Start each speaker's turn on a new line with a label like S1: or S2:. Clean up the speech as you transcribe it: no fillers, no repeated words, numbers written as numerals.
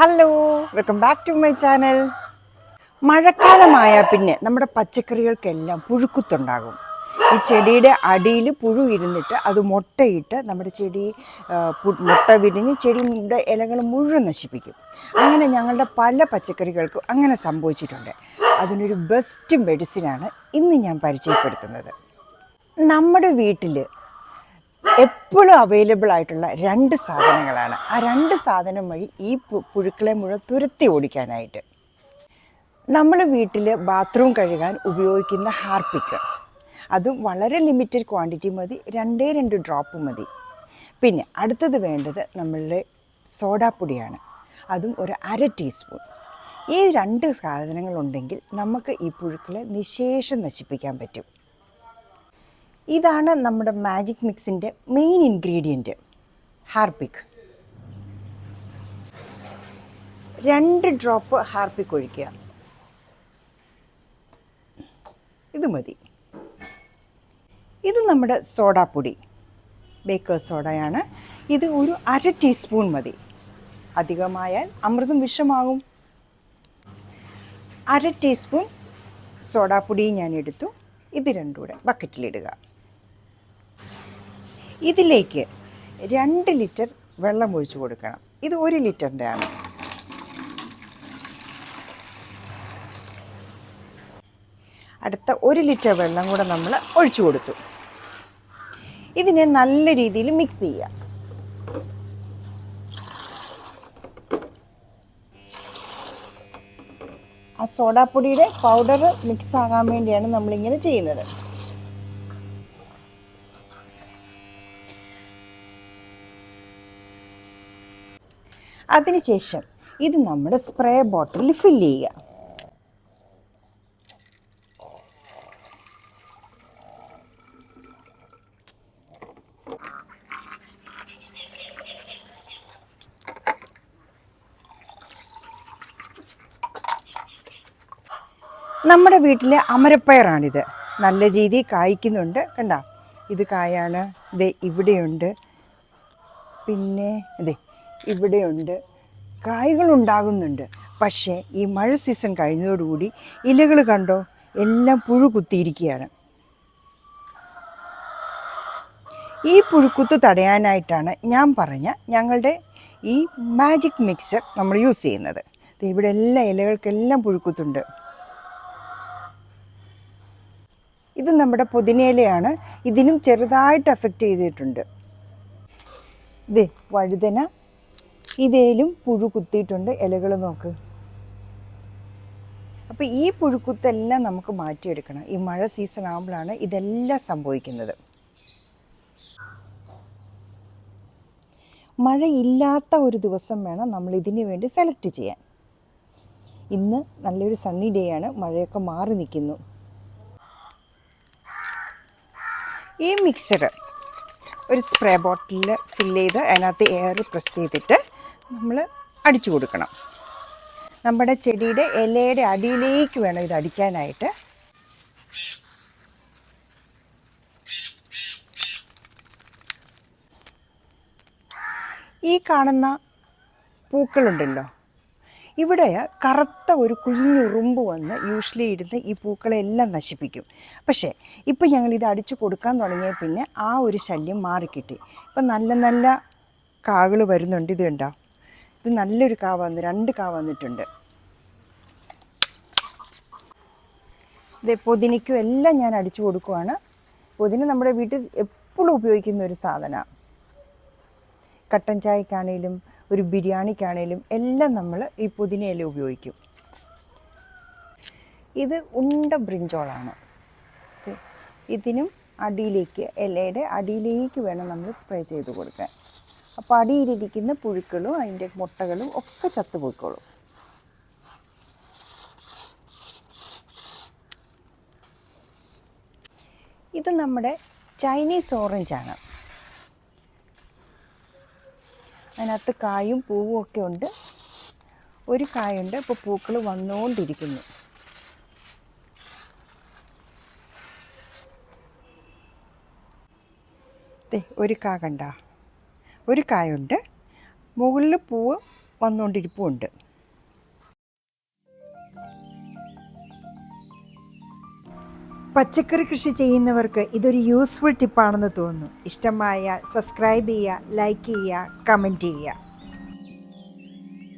S1: Hello, welcome back to my channel. മഴക്കാലമായാൽ പിന്നെ നമ്മുടെ പച്ചക്കറികൾക്കെല്ലാം പുഴുക്കുത്തുണ്ടാകും. ഈ ചെടിയുടെ അടിയിൽ പുഴു ഇരുന്നിട്ട് അത് മുട്ടയിട്ട് നമ്മുടെ ചെടി മുട്ട വിരിഞ്ഞ് ചെടിയുടെ ഇലകൾ മുഴുവൻ നശിപ്പിക്കും. അങ്ങനെ ഞങ്ങളുടെ പല പച്ചക്കറികൾക്കും അങ്ങനെ സംഭവിച്ചിട്ടുണ്ട്. അതിനൊരു ബെസ്റ്റ് മെഡിസിനാണ് ഇന്ന് ഞാൻ പരിചയപ്പെടുത്തുന്നത്. നമ്മുടെ വീട്ടിൽ എപ്പോഴും അവൈലബിൾ ആയിട്ടുള്ള രണ്ട് സാധനങ്ങളാണ്. ആ രണ്ട് സാധനം വഴി ഈ പുഴുക്കളെ മുഴുവൻ തുരത്തി ഓടിക്കാനായിട്ട്. നമ്മൾ വീട്ടിൽ ബാത്റൂം കഴുകാൻ ഉപയോഗിക്കുന്ന ഹാർപ്പിക്ക്, അതും വളരെ ലിമിറ്റഡ് ക്വാണ്ടിറ്റി മതി, 2 ഡ്രോപ്പ് മതി. പിന്നെ അടുത്തത് വേണ്ടത് നമ്മളുടെ സോഡാപ്പൊടിയാണ്, അതും ഒരു 1/2 ടീസ്പൂൺ. ഈ രണ്ട് സാധനങ്ങളുണ്ടെങ്കിൽ നമുക്ക് ഈ പുഴുക്കളെ നിശേഷം നശിപ്പിക്കാൻ പറ്റും. ഇതാണ് നമ്മുടെ മാജിക് മിക്സിൻ്റെ main ingredient, Harpic. 2 drop Harpic ഒഴിക്കുക. ഇത് മതി. ഇത് നമ്മുടെ സോഡാപ്പൊടി, ബേക്കേഴ്സ് സോഡയാണ്. ഇത് ഒരു 1/2 ടീസ്പൂൺ മതി. അധികമായാൽ അമൃതം വിഷമാകും. 1/2 ടീസ്പൂൺ സോഡാപ്പൊടി ഞാൻ എടുത്തു. ഇത് രണ്ടും കൂടെ ബക്കറ്റിലിടുക. ഇതിലേക്ക് 2 ലിറ്റർ വെള്ളം ഒഴിച്ചു കൊടുക്കണം. ഇത് 1 ലിറ്ററിൻ്റെ ആണ്. അടുത്ത 1 ലിറ്റർ വെള്ളം കൂടെ നമ്മൾ ഒഴിച്ചു കൊടുത്തു. ഇതിനെ നല്ല രീതിയിൽ മിക്സ് ചെയ്യുക. ആ സോഡാപ്പൊടിയുടെ പൗഡർ മിക്സ് ആകാൻ വേണ്ടിയാണ് നമ്മളിങ്ങനെ ചെയ്യുന്നത്. അതിനുശേഷം ഇത് നമ്മുടെ സ്പ്രേ ബോട്ടിലിൽ ഫില്ല് ചെയ്യുക. നമ്മുടെ വീട്ടിലെ അമരപ്പയറാണിത്. നല്ല രീതിയിൽ കായ്ക്കുന്നുണ്ട്. കണ്ട, ഇത് കായാണ്. ഇത് ഇവിടെയുണ്ട്, പിന്നെ ഇത് ഇവിടെയുണ്ട്. കായ്കളുണ്ടാകുന്നുണ്ട്. പക്ഷേ ഈ മഴ സീസൺ കഴിഞ്ഞതോടുകൂടി ഇലകൾ കണ്ടോ, എല്ലാം പുഴു കുത്തിയിരിക്കുകയാണ്. ഈ പുഴുക്കുത്ത് തടയാനായിട്ടാണ് ഞാൻ പറഞ്ഞ ഞങ്ങളുടെ ഈ മാജിക് മിക്സർ നമ്മൾ യൂസ് ചെയ്യുന്നത്. ഇവിടെ എല്ലാ ഇലകൾക്കെല്ലാം പുഴുക്കുത്തുണ്ട്. ഇത് നമ്മുടെ പുതിനയിലയാണ്. ഇതിനും ചെറുതായിട്ട് എഫക്റ്റ് ചെയ്തിട്ടുണ്ട്. ഇത് വഴുതന, ഇതേലും പുഴു കുത്തിയിട്ടുണ്ട്. ഇലകൾ നോക്ക്. അപ്പോൾ ഈ പുഴുക്കുത്തെല്ലാം നമുക്ക് മാറ്റിയെടുക്കണം. ഈ മഴ സീസൺ ആകുമ്പോഴാണ് ഇതെല്ലാം സംഭവിക്കുന്നത്. മഴയില്ലാത്ത ഒരു ദിവസം വേണം നമ്മൾ ഇതിന് വേണ്ടി സെലക്ട് ചെയ്യാൻ. ഇന്ന് നല്ലൊരു സണ്ണി ഡേ ആണ്. മഴയൊക്കെ മാറി നിൽക്കുന്നു. ഈ മിക്സർ ഒരു സ്പ്രേ ബോട്ടിലിൽ ഫില്ല് ചെയ്ത് അതിനകത്ത് എയർ പ്രസ് ചെയ്തിട്ട് നമ്മൾ അടിച്ചു കൊടുക്കണം. നമ്മുടെ ചെടിയുടെ ഇലയുടെ അടിയിലേക്ക് വേണം ഇത് അടിക്കാനായിട്ട്. ഈ കാണുന്ന പൂക്കളുണ്ടല്ലോ, ഇവിടെ കറുത്ത ഒരു കുഞ്ഞുറുമ്പ് വന്ന് യൂഷ്വലി ഇരുന്ന് ഈ പൂക്കളെല്ലാം നശിപ്പിക്കും. പക്ഷേ ഇപ്പം ഞങ്ങളിത് അടിച്ചു കൊടുക്കാൻ തുടങ്ങിയ പിന്നെ ആ ഒരു ശല്യം മാറിക്കിട്ടി. ഇപ്പം നല്ല നല്ല കാകൾ വരുന്നുണ്ട്. ഇത് കണ്ടോ, ഇത് നല്ലൊരു കാ 2 കാ വന്നിട്ടുണ്ട്. ഇത് പുതിനയ്ക്കും എല്ലാം ഞാൻ അടിച്ചു കൊടുക്കുവാണ്. പുതിന നമ്മുടെ വീട്ടിൽ എപ്പോഴും ഉപയോഗിക്കുന്ന ഒരു സാധനമാണ്. കട്ടൻ ചായക്കാണേലും ഒരു ബിരിയാണിക്കാണേലും എല്ലാം നമ്മൾ ഈ പുതിനയില ഉപയോഗിക്കും. ഇത് ഉണ്ട ബ്രിഞ്ചോളാണ്. ഇതിനും അടിയിലേക്ക്, ഇലയുടെ അടിയിലേക്ക് വേണം നമ്മൾ സ്പ്രേ ചെയ്ത് കൊടുക്കാൻ. അപ്പോൾ അടിയിലിരിക്കുന്ന പുഴുക്കളും അതിൻ്റെ മുട്ടകളും ഒക്കെ ചത്തുപോയിക്കോളും. ഇത് നമ്മുടെ ചൈനീസ് ഓറഞ്ചാണ്. അതിനകത്ത് കായും പൂവും ഒക്കെ ഉണ്ട്. ഒരു കായുണ്ട്, ഇപ്പോൾ പൂക്കൾ വന്നുകൊണ്ടിരിക്കുന്നു. ഒരു കാ കണ്ട, ഒരു കായുണ്ട്. മുകളിൽ പൂവ് വന്നുകൊണ്ടിരിപ്പുണ്ട്. പച്ചക്കറി കൃഷി ചെയ്യുന്നവർക്ക് ഇതൊരു യൂസ്ഫുൾ ടിപ്പാണെന്ന് തോന്നുന്നു. ഇഷ്ടമായാൽ സബ്സ്ക്രൈബ് ചെയ്യുക, ലൈക്ക് ചെയ്യുക, കമൻറ്റ് ചെയ്യുക.